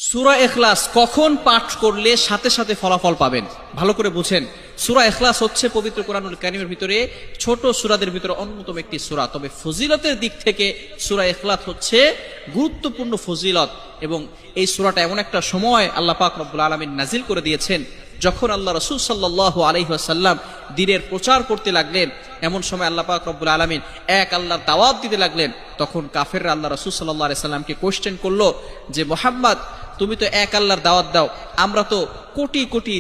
সূরা ইখলাস কখন পাঠ করলে সাথে সাথে ফলাফল পাবেন, ভালো করে বুঝেন। সূরা ইখলাস হচ্ছে পবিত্র কোরআনুল কারীমের ভিতরে ছোট সূরাদের ভিতরে অন্যতম একটি সূরা। তবে ফজিলতের দিক থেকে সূরা ইখলাস হচ্ছে গুরুত্বপূর্ণ ফজিলত, এবং এই সূরাটা এমন একটা সময় আল্লাহ পাক রব্বুল আলামিন নাজিল করে দিয়েছেন যখন আল্লাহ রাসূল সাল্লাল্লাহু আলাইহি ওয়াসাল্লাম দ্বীনের প্রচার করতে লাগলেন। এমন সময় আল্লাহ পাক রব্বুল আলামিন এক আল্লাহর দাওয়াত দিতে লাগলেন। তখন কাফেররা আল্লাহ রাসূল সাল্লাল্লাহু আলাইহি সাল্লামকে কোশ্চেন করলো যে মুহাম্মদ, তুমি তো এক আল্লাহর দাওয়াত দাও, আমরা তো কোটি কোটি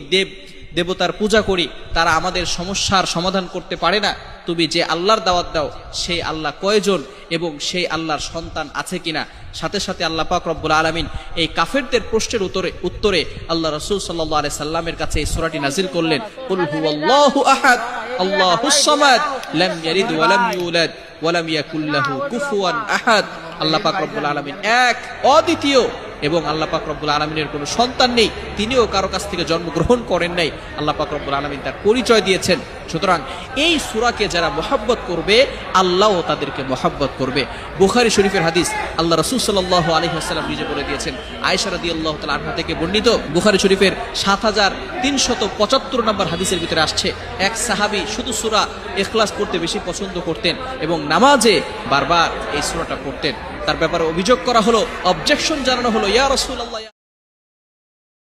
দেবতার পূজা করি, তারা আমাদের সমস্যার সমাধান করতে পারে না। তুমি যে আল্লাহর দাওয়াত দাও সেই আল্লাহ কয়জন এবং সেই আল্লাহর সন্তান আছে কিনা? সাথে সাথে আল্লাহ পাক রব্বুল আলামিন এই কাফেরদের প্রশ্নের উত্তরে আল্লাহ রাসূল সাল্লাল্লাহু আলাইহি সাল্লামের কাছে এই সূরাটি নাজিল করলেন, কুল হুয়াল্লাহু আহাদ আল্লাহুস সামাদ লাম ইয়ালিদ ওয়া লাম ইউলাদ ওয়া লাম ইয়াকুল লাহু কুফুয়ান আহাদ। আল্লাহ পাক রব্বুল আলামিন এক, অদ্বিতীয়, এবং আল্লাহ পাক রব্বুল আলামিনের কোনো সন্তান নেই, তিনিও কারো কাছ থেকে জন্মগ্রহণ করেন নাই। আল্লাহ পাক রব্বুল আলামিন তার পরিচয় দিয়েছেন। সুতরাং এই সূরাকে যারা মহব্বত করবে, আল্লাহও তাদেরকে মহব্বত করবে। বুখারী শরীফের হাদিস, আল্লাহ রাসূল সাল্লাল্লাহু আলাইহি ওয়াসাল্লাম নিজে বলে দিয়েছেন। আয়েশা রাদিয়াল্লাহু তাআলা আনহা থেকে বর্ণিত বুখারী শরীফের 7375 নম্বর হাদিসের ভিতরে আসছে, এক সাহাবী শুধু সূরা ইখলাস পড়তে বেশি পছন্দ করতেন এবং নামাজে বারবার এই সূরাটা পড়তেন। তার ব্যাপারে অভিযোগ করা হলো, অবজেকশন জানানো হলো, ইয়া রাসূলুল্লাহ